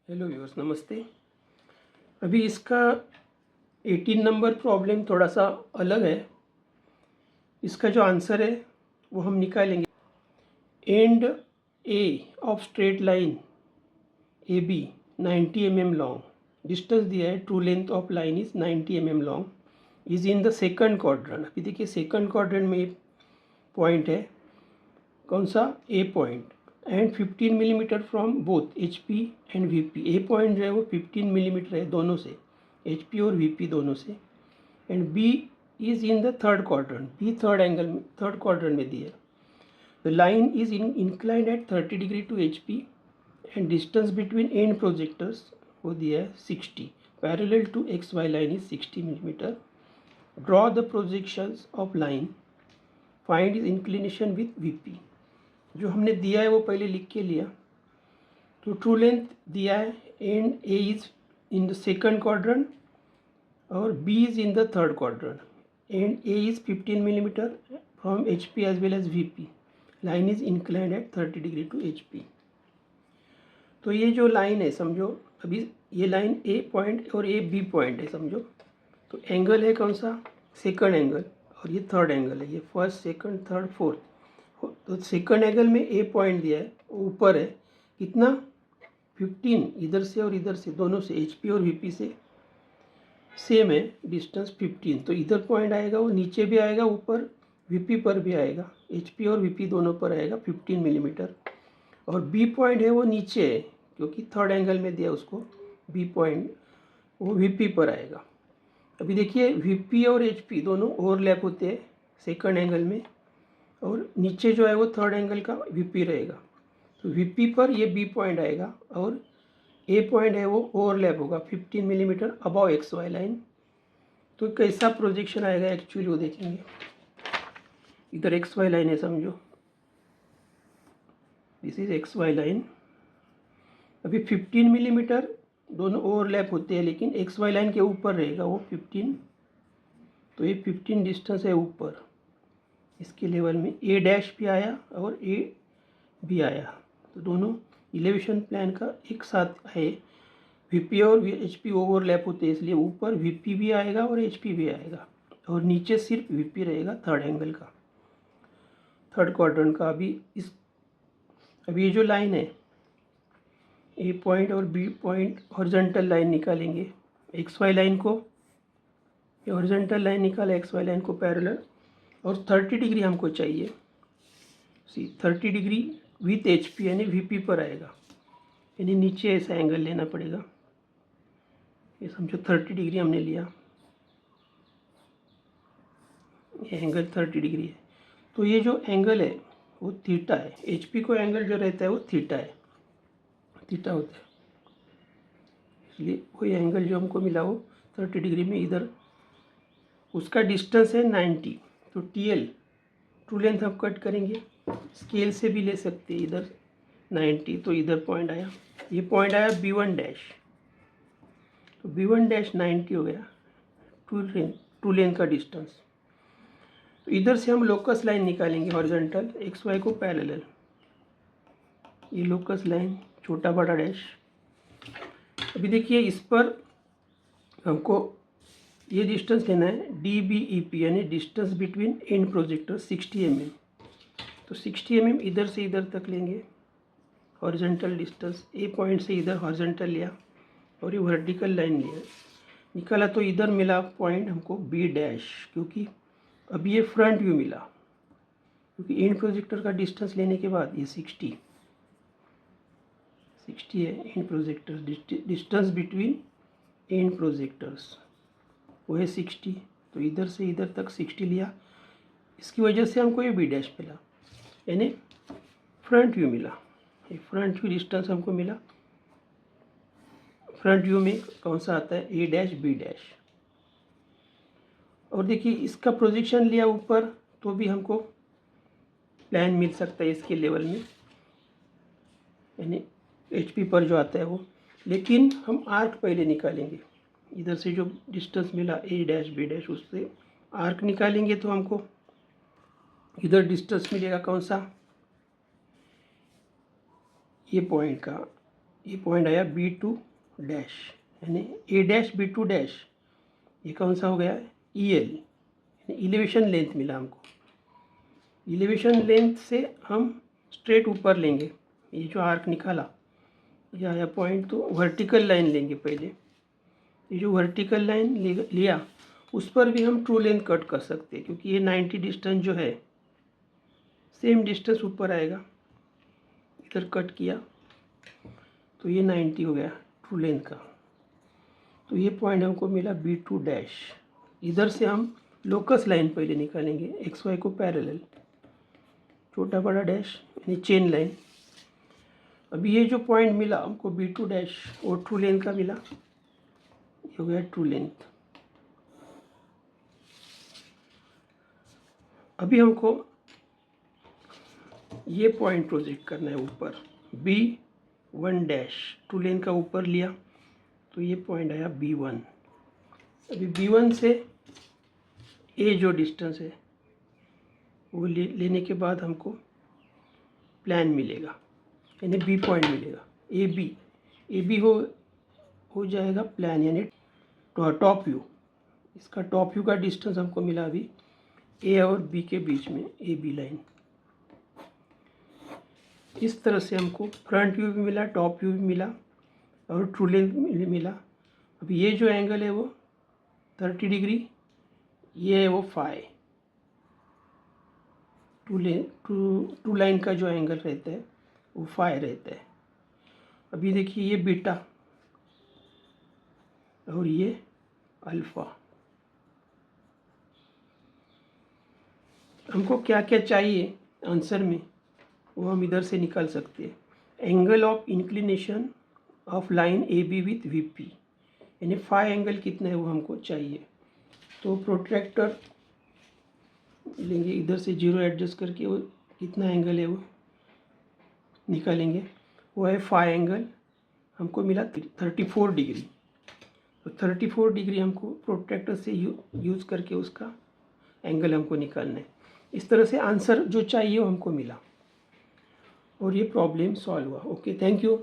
Hello viewers, नमस्ते। अभी इसका 18 नंबर प्रॉब्लम थोड़ा सा अलग है। इसका जो आंसर है वो हम निकालेंगे। End A of straight line A B 90 mm long, distance दिया है, true length of line is 90 mm long, is in the second quadrant. अभी देखिए सेकंड क्वाड्रेंट में पॉइंट है, कौन सा? A point, and 15 millimetre from both H P and V P. A point जो है वो 15 मिलीमीटर है दोनों से, एच पी और वी पी दोनों से। And B is in the third quadrant, b third angle में, थर्ड क्वाड्रेंट में दिया। The line is inclined at 30 degree to H P and distance between end projectors वो दिया है 60, parallel to X Y line is 60 millimetre. Draw the projections of line, find is inclination with V P. जो हमने दिया है वो पहले लिख के लिया। तो ट्रू लेंथ दिया है, and A is in the second quadrant और B is in the third quadrant, and A is 15 millimetre from H P as well as V P. Line is inclined at 30 degree to H P. तो ये जो line है, समझो अभी ये line ए point और A B point है, समझो। तो एंगल है कौन सा? सेकंड एंगल, और ये थर्ड एंगल है, ये फर्स्ट सेकंड थर्ड फोर्थ। तो सेकंड एंगल में ए पॉइंट दिया है, ऊपर है, कितना? 15, इधर से और इधर से, दोनों से, एच पी और वी पी से सेम है डिस्टेंस 15। तो इधर पॉइंट आएगा, वो नीचे भी आएगा, ऊपर वी पी पर भी आएगा, एच पी और वी पी दोनों पर आएगा 15 मिलीमीटर। और बी पॉइंट है वो नीचे है, क्योंकि थर्ड एंगल में दिया उसको, बी पॉइंट वो वी पी पर आएगा। अभी देखिए वी पी और एच पी दोनों ओवरलैप होते हैं सेकंड एंगल में, और नीचे जो है वो थर्ड एंगल का वीपी रहेगा। तो वीपी पर ये बी पॉइंट आएगा और ए पॉइंट है वो ओवरलैप होगा 15 millimetre above X Y line. तो कैसा प्रोजेक्शन आएगा एक्चुअली वो देखेंगे। इधर एक्स वाई लाइन है, समझो this is X Y line. अभी 15 मिलीमीटर दोनों ओवरलैप होते हैं, लेकिन एक्स वाई लाइन के ऊपर रहेगा वो 15। तो ये 15 डिस्टेंस है ऊपर, इसके लेवल में ए डैश भी आया और ए भी आया। तो दोनों इलेवेशन प्लान का एक साथ है। वीपी और एचपी ओवरलैप होते हैं, इसलिए ऊपर वीपी भी आएगा और एचपी भी आएगा, और नीचे सिर्फ वीपी रहेगा थर्ड एंगल का, थर्ड क्वाड्रेंट का। अभी ये जो लाइन है ए पॉइंट और बी पॉइंट, हॉरिजॉन्टल लाइन निकालेंगे। एक्स वाई लाइन को, ये हॉरिजॉन्टल लाइन निकाला एक्स वाई लाइन को पैरेलल, और 30 डिग्री हमको चाहिए। 30 डिग्री विथ एच पी यानी वी पी पर आएगा, यानी नीचे ऐसा एंगल लेना पड़ेगा। ये समझो 30 डिग्री हमने लिया, ये एंगल 30 डिग्री है। तो ये जो एंगल है वो थीटा है। एच पी को एंगल जो रहता है वो थीटा है, थीटा होता है, इसलिए वही एंगल जो हमको मिला वो 30 डिग्री में इधर, उसका डिस्टेंस है 90। तो टी एल, ट्रू लेंथ हम कट करेंगे, स्केल से भी ले सकते हैं। इधर 90, तो इधर पॉइंट आया, ये पॉइंट आया B1 डैश। तो B1 डैश 90 हो गया ट्रू लेंथ का डिस्टेंस। तो इधर से हम लोकस लाइन निकालेंगे हॉरिजॉन्टल, एक्स वाई को पैरेलल। ये लोकस लाइन, छोटा बड़ा डैश। अभी देखिए इस पर हमको ये डिस्टेंस लेना है DBEP, यानी distance between and projector 60 mm। तो 60 mm इधर से इधर तक लेंगे, हॉरिजॉन्टल डिस्टेंस। ए पॉइंट से इधर हॉरिजॉन्टल लिया और ये वर्टिकल लाइन लिया, निकाला। तो इधर मिला पॉइंट हमको B डैश, क्योंकि अभी ये फ्रंट व्यू मिला, क्योंकि एंड प्रोजेक्टर का डिस्टेंस लेने के बाद ये 60 है and projector, distance between end projectors वो है 60। तो इधर से इधर तक 60 लिया, इसकी वजह से हमको ये B डैश मिला, यानी फ्रंट व्यू मिला। ये फ्रंट व्यू डिस्टेंस हमको मिला। फ्रंट व्यू में कौन सा आता है? A dash B dash. और देखिए इसका प्रोजेक्शन लिया ऊपर, तो भी हमको प्लान मिल सकता है इसके लेवल में, यानी HP पर जो आता है वो। लेकिन हम आर्क पहले निकालेंगे, इधर से जो डिस्टेंस मिला A डैश B डैश, उससे आर्क निकालेंगे। तो हमको इधर डिस्टेंस मिलेगा कौन सा? ये पॉइंट का, ये पॉइंट आया B2 डैश, यानी A', B2', ये कौन सा हो गया EL, यानी इलेवेशन लेंथ मिला हमको। इलेवेशन लेंथ से हम स्ट्रेट ऊपर लेंगे, ये जो आर्क निकाला ये आया पॉइंट, तो वर्टिकल लाइन लेंगे पहले। ये जो वर्टिकल लाइन लिया उस पर भी हम ट्रू लेंथ कट कर सकते हैं, क्योंकि ये 90 डिस्टेंस जो है सेम डिस्टेंस ऊपर आएगा। इधर कट किया तो ये 90 हो गया ट्रू लेंथ का। तो ये पॉइंट हमको मिला B2 डैश। इधर से हम लोकस लाइन पहले निकालेंगे, XY को पैरेलल, छोटा बड़ा डैश यानी चेन लाइन। अभी ये जो पॉइंट मिला हमको B2 डैश और ट्रू लेंथ का मिला, ये हो गया ट्रू लेंथ। अभी हमको ये पॉइंट प्रोजेक्ट करना है ऊपर, B1 डैश, ट्रू लेंथ का ऊपर लिया तो ये पॉइंट आया B1। अभी B1 से A जो डिस्टेंस है वो लेने के बाद हमको प्लान मिलेगा, यानी B पॉइंट मिलेगा। AB हो जाएगा प्लान, यानी टॉप व्यू। इसका टॉप व्यू का डिस्टेंस हमको मिला अभी A और B के बीच में, AB लाइन। इस तरह से हमको फ्रंट व्यू भी मिला, टॉप व्यू भी मिला और ट्रू लेंथ मिला। अब ये जो एंगल है वो 30 डिग्री, ये है वो फाई। टू लाइन का जो एंगल रहता है वो फाई रहता है। अभी देखिए ये बीटा और ये अल्फ़ा। हमको क्या क्या चाहिए आंसर में वो हम इधर से निकाल सकते हैं। Angle of inclination of line AB with VP, यानी फाई एंगल कितना है वो हमको चाहिए। तो प्रोट्रैक्टर लेंगे, इधर से 0 एडजस्ट करके वो कितना एंगल है वो निकालेंगे। वो है फाई एंगल, हमको मिला 34 डिग्री। तो 34 डिग्री हमको प्रोट्रैक्टर से यूज़ करके उसका एंगल हमको निकालना है। इस तरह से आंसर जो चाहिए वो हमको मिला और ये प्रॉब्लम सॉल्व हुआ। Okay, thank you.